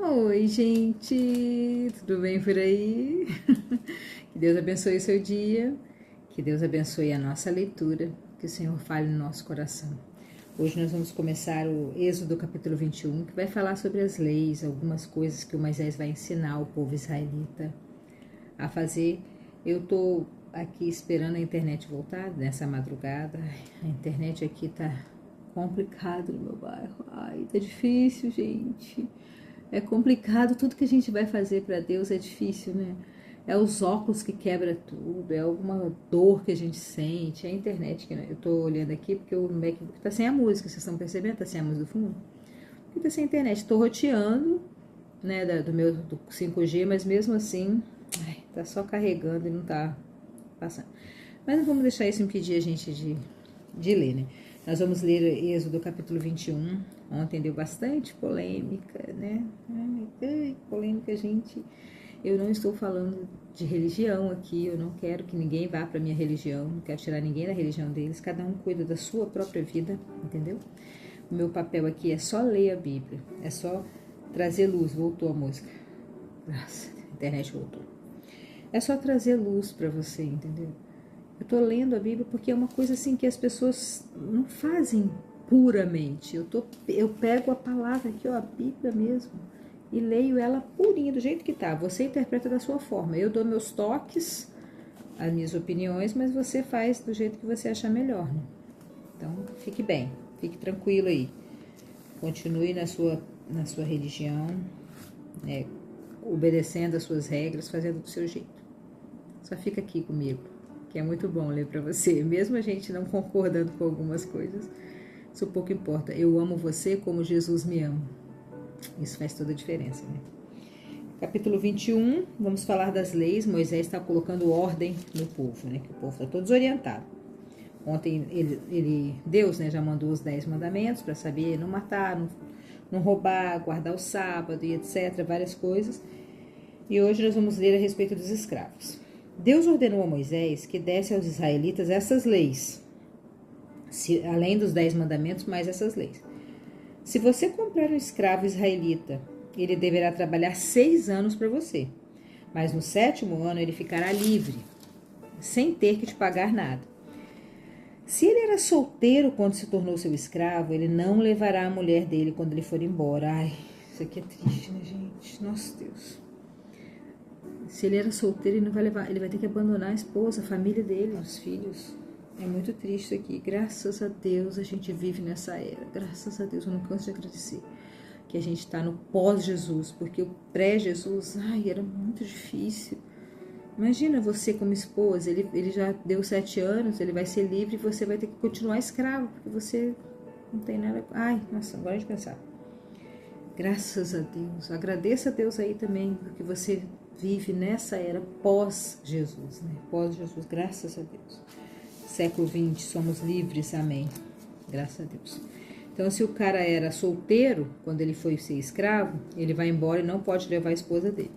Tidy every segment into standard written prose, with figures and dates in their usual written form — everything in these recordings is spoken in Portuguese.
Oi, gente, tudo bem por aí? Que Deus abençoe o seu dia, que Deus abençoe a nossa leitura, que o Senhor fale no nosso coração. Hoje nós vamos começar o Êxodo capítulo 21, que vai falar sobre as leis, algumas coisas que o Moisés vai ensinar o povo israelita a fazer. Eu tô aqui esperando a internet voltar nessa madrugada. A internet aqui tá complicado no meu bairro. Ai, tá difícil, gente. É complicado, tudo que a gente vai fazer para Deus é difícil, né? É os óculos que quebra tudo, é alguma dor que a gente sente, é a internet que eu tô olhando aqui porque o MacBook tá sem a música, vocês estão percebendo? Tá sem a música do fundo? Porque tá sem a internet, tô roteando, né, do meu do 5G, mas mesmo assim, tá só carregando e não tá passando. Mas não vamos deixar isso impedir a gente de ler, né? Nós vamos ler Êxodo capítulo 21. Ontem deu bastante polêmica, né? Polêmica, gente. Eu não estou falando de religião aqui, eu não quero que ninguém vá para minha religião, não quero tirar ninguém da religião deles, cada um cuida da sua própria vida, entendeu? O meu papel aqui é só ler a Bíblia, é só trazer luz. Voltou a música. Nossa, a internet voltou. É só trazer luz para você, entendeu? Eu tô lendo a Bíblia porque é uma coisa assim que as pessoas não fazem puramente. Eu pego a palavra aqui, ó, a Bíblia mesmo, e leio ela purinha, do jeito que tá. Você interpreta da sua forma. Eu dou meus toques, as minhas opiniões, mas você faz do jeito que você achar melhor, né? Então, fique bem, fique tranquilo aí. Continue na sua religião, né, obedecendo as suas regras, fazendo do seu jeito. Só fica aqui comigo, que é muito bom ler para você, mesmo a gente não concordando com algumas coisas, isso pouco importa. Eu amo você como Jesus me ama. Isso faz toda a diferença, né? Capítulo 21, vamos falar das leis. Moisés está colocando ordem no povo, né? Que o povo está todo desorientado. Ontem Deus, né, já mandou os 10 mandamentos para saber não matar, não roubar, guardar o sábado e etc, várias coisas. E hoje nós vamos ler a respeito dos escravos. Deus ordenou a Moisés que desse aos israelitas essas leis, além dos 10 mandamentos, mais essas leis. Se você comprar um escravo israelita, ele deverá trabalhar 6 anos para você, mas no 7º ano ele ficará livre, sem ter que te pagar nada. Se ele era solteiro quando se tornou seu escravo, ele não levará a mulher dele quando ele for embora. Ai, isso aqui é triste, né, gente? Nossa, Deus. Se ele era solteiro, ele não vai levar, ele vai ter que abandonar a esposa, a família dele, os filhos. É muito triste aqui. Graças a Deus a gente vive nessa era. Graças a Deus, eu não canso de agradecer que a gente está no pós-Jesus, porque o pré-Jesus, era muito difícil. Imagina você como esposa, ele já deu 7 anos, ele vai ser livre e você vai ter que continuar escravo, porque você não tem nada. Ai, nossa, agora de pensar. Graças a Deus. Agradeça a Deus aí também, porque você vive nessa era pós-Jesus, né? Pós-Jesus, graças a Deus. Século XX, somos livres, amém. Graças a Deus. Então, se o cara era solteiro, quando ele foi ser escravo, ele vai embora e não pode levar a esposa dele.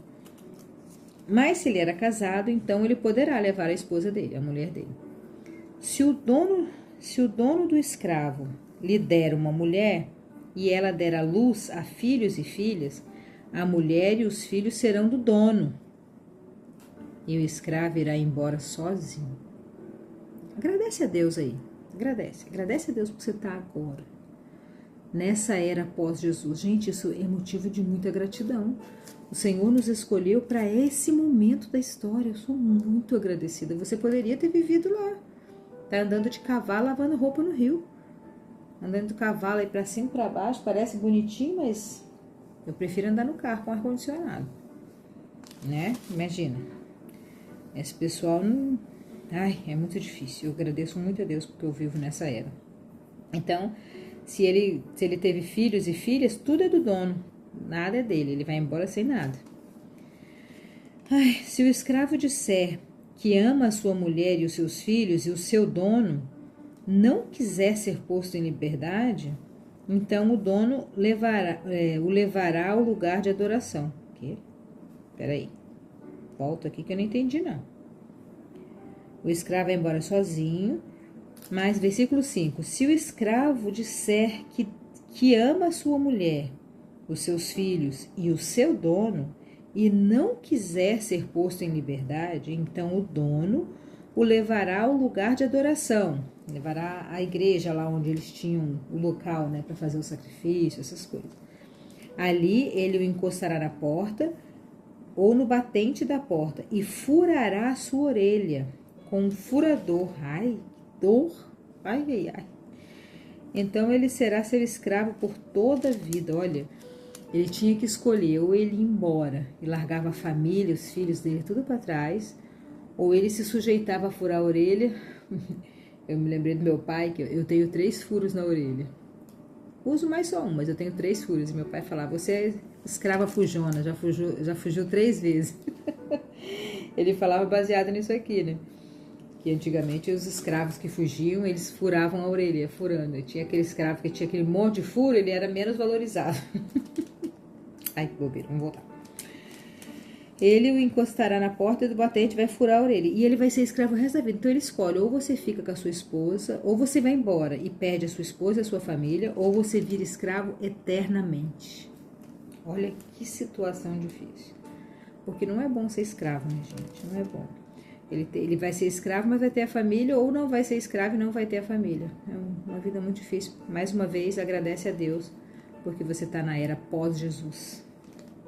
Mas se ele era casado, então ele poderá levar a esposa dele, a mulher dele. Se o dono do escravo lhe der uma mulher e ela der à luz a filhos e filhas, a mulher e os filhos serão do dono, e o escravo irá embora sozinho. Agradece a Deus aí, agradece a Deus por você estar agora, nessa era pós-Jesus. Gente, isso é motivo de muita gratidão. O Senhor nos escolheu para esse momento da história. Eu sou muito agradecida. Você poderia ter vivido lá. Tá andando de cavalo, lavando roupa no rio. Andando de cavalo aí para cima e para baixo. Parece bonitinho, mas eu prefiro andar no carro com ar-condicionado. Né? Imagina. Esse pessoal não... é muito difícil. Eu agradeço muito a Deus porque eu vivo nessa era. Então, se ele teve filhos e filhas, tudo é do dono. Nada é dele, ele vai embora sem nada. Se o escravo disser que ama a sua mulher e os seus filhos e o seu dono não quiser ser posto em liberdade, então o dono o levará ao lugar de adoração. Que? Peraí, volta aqui que eu não entendi não. O escravo vai embora sozinho, mas versículo 5, se o escravo disser que ama a sua mulher os seus filhos e o seu dono, e não quiser ser posto em liberdade, então o dono o levará ao lugar de adoração, levará à igreja lá onde eles tinham o local, né, para fazer o sacrifício, essas coisas. Ali ele o encostará na porta ou no batente da porta e furará a sua orelha com um furador. Ai, dor! Ai, ai, ai. Então ele será seu escravo por toda a vida. Olha, ele tinha que escolher, ou ele ia embora e largava a família, os filhos dele, tudo para trás, ou ele se sujeitava a furar a orelha. Eu me lembrei do meu pai, que eu tenho 3 furos na orelha. Uso mais só um, mas eu tenho 3 furos. E meu pai falava, você é escrava fujona, já fugiu 3 vezes. Ele falava baseado nisso aqui, né? Que antigamente os escravos que fugiam, eles furavam a orelha, furando. E tinha aquele escravo que tinha aquele monte de furo, ele era menos valorizado. Ai, que bobeira, vamos voltar. Ele o encostará na porta do batente e vai furar a orelha. E ele vai ser escravo o resto da vida. Então ele escolhe, ou você fica com a sua esposa, ou você vai embora e perde a sua esposa e a sua família, ou você vira escravo eternamente. Olha que situação difícil. Porque não é bom ser escravo, né, gente? Não é bom. Ele vai ser escravo, mas vai ter a família, ou não vai ser escravo e não vai ter a família. É uma vida muito difícil. Mais uma vez, agradece a Deus, porque você está na era pós-Jesus.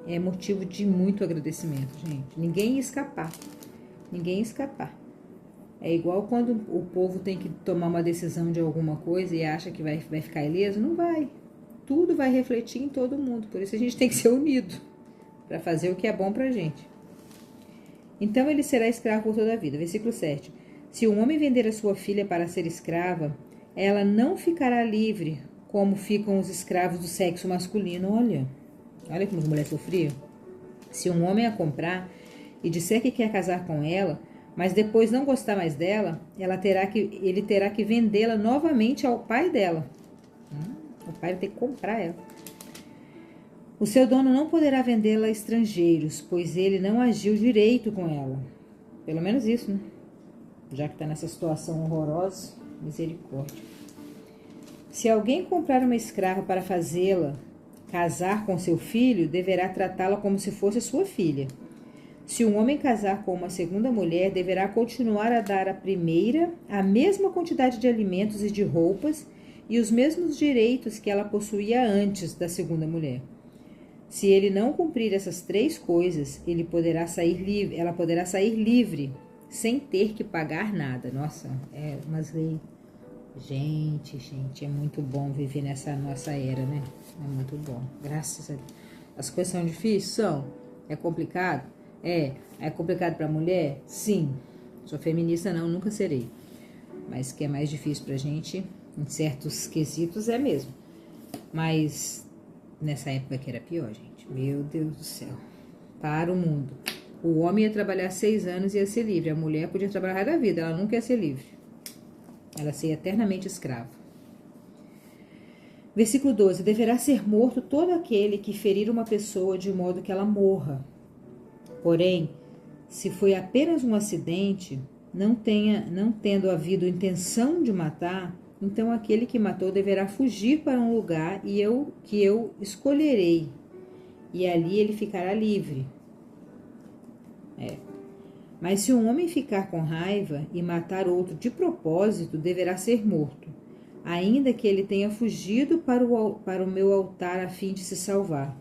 É motivo de muito agradecimento, gente. Ninguém ia escapar. Ninguém ia escapar. É igual quando o povo tem que tomar uma decisão de alguma coisa e acha que vai ficar ileso. Não vai. Tudo vai refletir em todo mundo. Por isso a gente tem que ser unido para fazer o que é bom pra gente. Então ele será escravo por toda a vida. Versículo 7. Se um homem vender a sua filha para ser escrava, ela não ficará livre como ficam os escravos do sexo masculino. Olha como as mulheres sofriam. Se um homem a comprar e disser que quer casar com ela, mas depois não gostar mais dela, ele terá que vendê-la novamente ao pai dela. O pai vai ter que comprar ela. O seu dono não poderá vendê-la a estrangeiros, pois ele não agiu direito com ela. Pelo menos isso, né? Já que está nessa situação horrorosa, misericórdia. Se alguém comprar uma escrava para fazê-la casar com seu filho, deverá tratá-la como se fosse sua filha. Se um homem casar com uma segunda mulher, deverá continuar a dar à primeira a mesma quantidade de alimentos e de roupas e os mesmos direitos que ela possuía antes da segunda mulher. Se ele não cumprir essas 3 coisas, ela poderá sair livre, sem ter que pagar nada. Nossa, é umas leis. Gente, é muito bom viver nessa nossa era, né? É muito bom, graças a Deus. As coisas são difíceis? São. É complicado? É. É complicado para a mulher? Sim. Sou feminista não, nunca serei. Mas que é mais difícil pra gente, em certos quesitos, é mesmo. Mas nessa época que era pior, gente. Meu Deus do céu. Para o mundo. O homem ia trabalhar 6 anos e ia ser livre. A mulher podia trabalhar o resto da vida, ela nunca ia ser livre. Ela seria eternamente escrava. Versículo 12. Deverá ser morto todo aquele que ferir uma pessoa de modo que ela morra. Porém, se foi apenas um acidente, não tendo havido intenção de matar, então aquele que matou deverá fugir para um lugar que eu escolherei, e ali ele ficará livre. Mas se um homem ficar com raiva e matar outro de propósito, deverá ser morto, ainda que ele tenha fugido para o meu altar a fim de se salvar.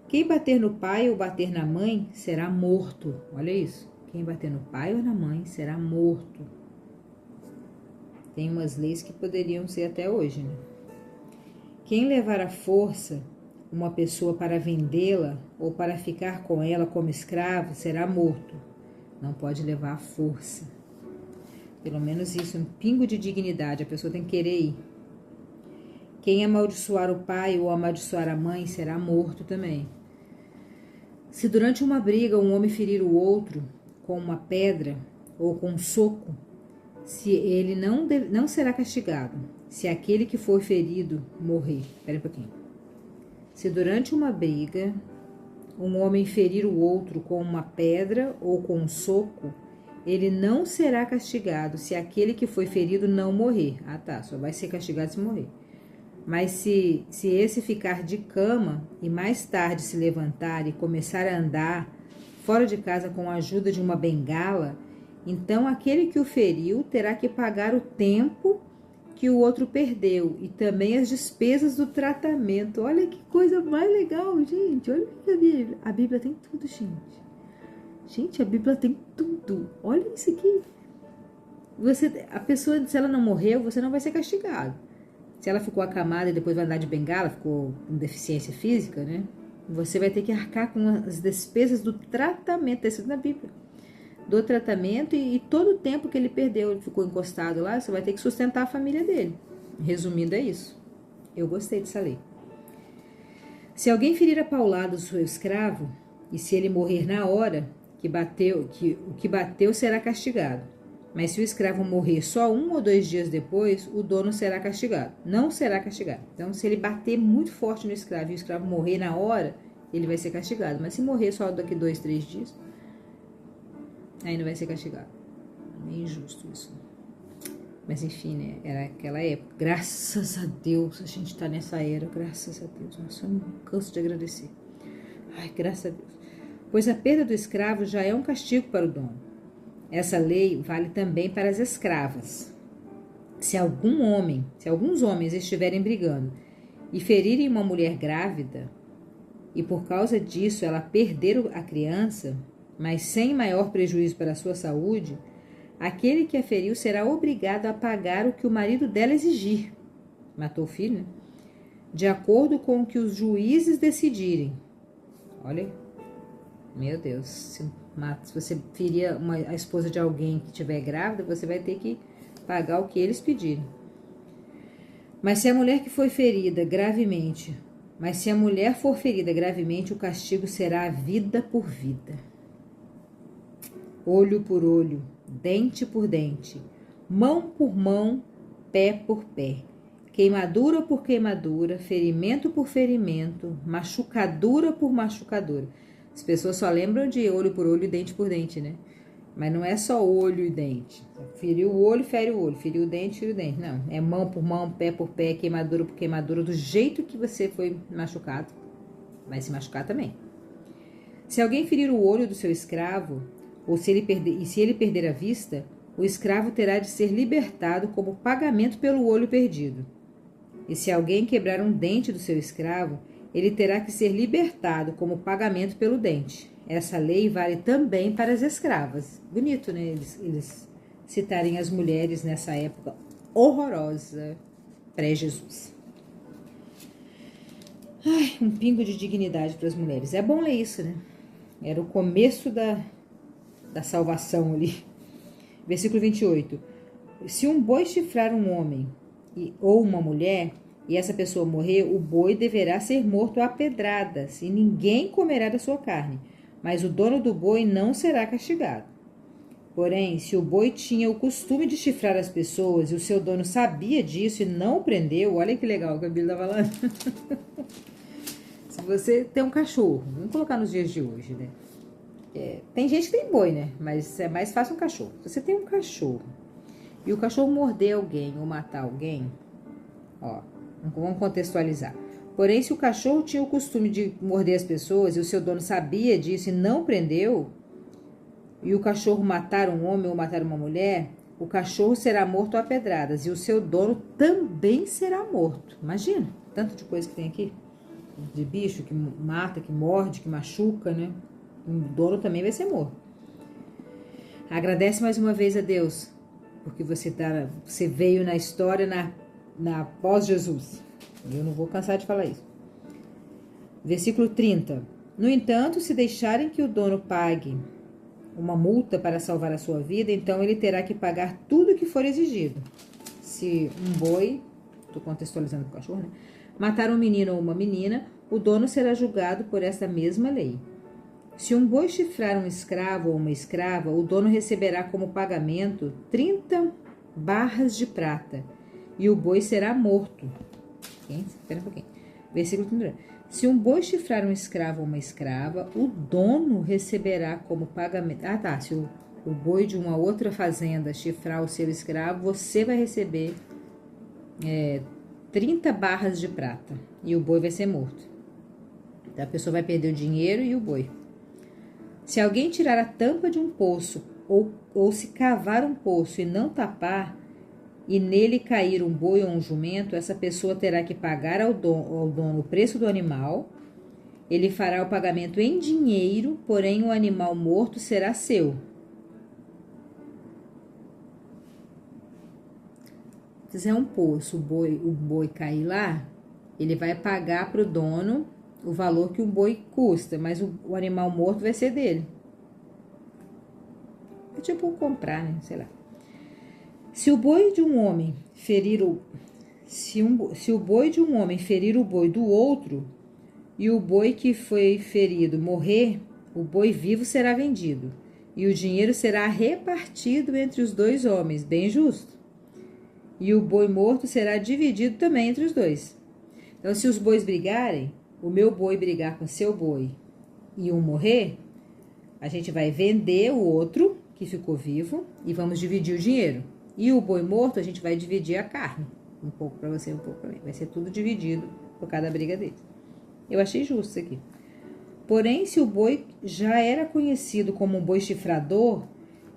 Quem bater no pai ou bater na mãe será morto. Olha isso. Quem bater no pai ou na mãe será morto. Tem umas leis que poderiam ser até hoje, né? Quem levar à força uma pessoa para vendê-la ou para ficar com ela como escravo será morto. Não pode levar à força. Pelo menos isso, um pingo de dignidade. A pessoa tem que querer ir. Quem amaldiçoar o pai ou amaldiçoar a mãe será morto também. Se durante uma briga um homem ferir o outro com uma pedra ou com um soco, se ele não será castigado, se aquele que for ferido morrer. Espera um pouquinho. Se durante uma briga um homem ferir o outro com uma pedra ou com um soco, ele não será castigado se aquele que foi ferido não morrer. Ah, tá, só vai ser castigado se morrer. Mas se esse ficar de cama e mais tarde se levantar e começar a andar fora de casa com a ajuda de uma bengala, então aquele que o feriu terá que pagar o tempo que o outro perdeu e também as despesas do tratamento. Olha que coisa mais legal, gente. Olha que a Bíblia tem tudo, gente. Gente, a Bíblia tem tudo. Olha isso aqui. A pessoa, se ela não morreu, você não vai ser castigado. Se ela ficou acamada e depois vai andar de bengala, ficou com deficiência física, né? Você vai ter que arcar com as despesas do tratamento, isso na Bíblia. Do tratamento e todo o tempo que ele perdeu, ele ficou encostado lá, você vai ter que sustentar a família dele. Resumindo, é isso. Eu gostei dessa lei. Se alguém ferir a paulada do seu escravo, e se ele morrer na hora o que bateu será castigado. Mas se o escravo morrer só 1 ou 2 dias depois, o dono será castigado. Não será castigado. Então, se ele bater muito forte no escravo e o escravo morrer na hora, ele vai ser castigado. Mas se morrer só daqui 2, 3 dias, aí não vai ser castigado. É injusto isso. Mas enfim, né? Era aquela época. Graças a Deus a gente tá nessa era. Graças a Deus. Nossa, eu não canso de agradecer. Ai, graças a Deus. Pois a perda do escravo já é um castigo para o dono. Essa lei vale também para as escravas. Se alguns homens estiverem brigando e ferirem uma mulher grávida, e por causa disso ela perder a criança, mas sem maior prejuízo para a sua saúde, aquele que a feriu será obrigado a pagar o que o marido dela exigir. Matou o filho, né? De acordo com o que os juízes decidirem. Olha, meu Deus, se você ferir a esposa de alguém que estiver grávida, você vai ter que pagar o que eles pedirem. Mas se a mulher for ferida gravemente, o castigo será vida por vida. Olho por olho, dente por dente, mão por mão, pé por pé, queimadura por queimadura, ferimento por ferimento, machucadura por machucadura. As pessoas só lembram de olho por olho e dente por dente, né? Mas não é só olho e dente. Feriu o olho, fere o olho. Feriu o dente, fere o dente. Não, é mão por mão, pé por pé, queimadura por queimadura, do jeito que você foi machucado. Vai se machucar também. Se alguém ferir o olho do seu escravo, ou se ele perder a vista, o escravo terá de ser libertado como pagamento pelo olho perdido. E se alguém quebrar um dente do seu escravo, ele terá que ser libertado como pagamento pelo dente. Essa lei vale também para as escravas. Bonito, né? Eles citarem as mulheres nessa época horrorosa, pré-Jesus. Ai, um pingo de dignidade para as mulheres. É bom ler isso, né? Era o começo da salvação ali. Versículo 28. Se um boi chifrar um homem ou uma mulher, e essa pessoa morrer, o boi deverá ser morto a pedradas, e ninguém comerá da sua carne, mas o dono do boi não será castigado. Porém, se o boi tinha o costume de chifrar as pessoas e o seu dono sabia disso e não o prendeu, olha que legal que a Bíblia está falando. Se você tem um cachorro, vamos colocar nos dias de hoje, né? Tem gente que tem boi, né? Mas é mais fácil um cachorro. Se você tem um cachorro e o cachorro morder alguém ou matar alguém, ó, vamos contextualizar. Porém, se o cachorro tinha o costume de morder as pessoas e o seu dono sabia disso e não prendeu, e o cachorro matar um homem ou matar uma mulher, o cachorro será morto a pedradas e o seu dono também será morto. Imagina, tanto de coisa que tem aqui, de bicho que mata, que morde, que machuca, né? O dono também vai ser morto. Agradece mais uma vez a Deus, porque você veio na história na pós-Jesus. Eu não vou cansar de falar isso. Versículo 30. No entanto, se deixarem que o dono pague uma multa para salvar a sua vida, então ele terá que pagar tudo o que for exigido. Se um boi, estou contextualizando com o cachorro, né? Matar um menino ou uma menina, o dono será julgado por esta mesma lei. Se um boi chifrar um escravo ou uma escrava, o dono receberá como pagamento 30 barras de prata e o boi será morto. Espera um pouquinho. Versículo 30. Se um boi chifrar um escravo ou uma escrava, o dono receberá como pagamento... Se o boi de uma outra fazenda chifrar o seu escravo, você vai receber 30 barras de prata e o boi vai ser morto. Então, a pessoa vai perder o dinheiro e o boi. Se alguém tirar a tampa de um poço ou se cavar um poço e não tapar, e nele cair um boi ou um jumento, essa pessoa terá que pagar ao dono o preço do animal. Ele fará o pagamento em dinheiro, porém o animal morto será seu. Se fizer um poço, o boi cair lá, ele vai pagar para o dono o valor que o boi custa, mas o animal morto vai ser dele. É tipo comprar, né? Sei lá. Se o boi de um homem ferir se o boi de um homem ferir o boi do outro e o boi que foi ferido morrer, o boi vivo será vendido e o dinheiro será repartido entre os dois homens, bem justo. E o boi morto será dividido também entre os dois. Então, se os bois brigarem, o meu boi brigar com seu boi e um morrer, a gente vai vender o outro que ficou vivo e vamos dividir o dinheiro. E o boi morto, a gente vai dividir a carne. Um pouco para você, um pouco para mim. Vai ser tudo dividido por cada briga deles. Eu achei justo isso aqui. Porém, se o boi já era conhecido como um boi chifrador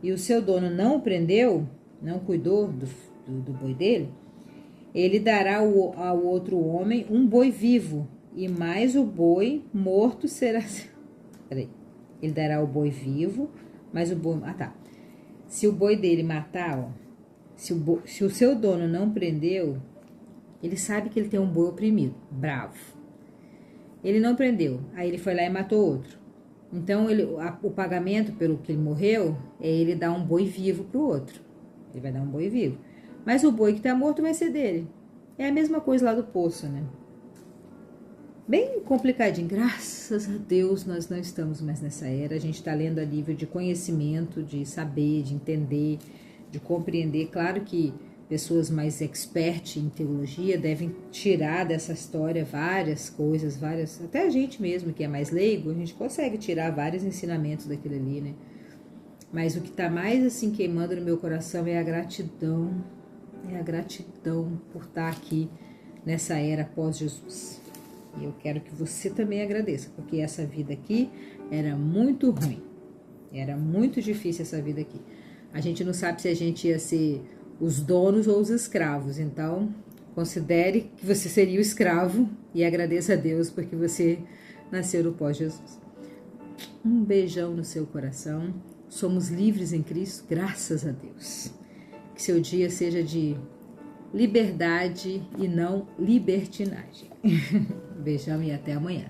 e o seu dono não o prendeu, não cuidou do boi dele, ele dará ao outro homem um boi vivo e mais o boi morto será... Peraí. Ele dará o boi vivo, mas o boi... Ah, tá. Se o boi dele matar, ó, se o seu dono não prendeu, ele sabe que ele tem um boi oprimido, bravo. Ele não prendeu, aí ele foi lá e matou outro. Então, o pagamento pelo que ele morreu é ele dar um boi vivo pro outro. Ele vai dar um boi vivo. Mas o boi que tá morto vai ser dele. É a mesma coisa lá do poço, né? Bem complicadinho. Graças a Deus nós não estamos mais nessa era. A gente está lendo a nível de conhecimento, de saber, de entender, de compreender. Claro que pessoas mais expert em teologia devem tirar dessa história várias coisas, até a gente mesmo que é mais leigo, a gente consegue tirar vários ensinamentos daquilo ali, né? Mas o que está mais assim queimando no meu coração é a gratidão por estar aqui nessa era pós-Jesus. E eu quero que você também agradeça, porque essa vida aqui era muito ruim, era muito difícil essa vida aqui. A gente não sabe se a gente ia ser os donos ou os escravos, então considere que você seria o escravo e agradeça a Deus porque você nasceu no pós-Jesus. Um beijão no seu coração, somos livres em Cristo, graças a Deus. Que seu dia seja de liberdade e não libertinagem. Beijão e até amanhã.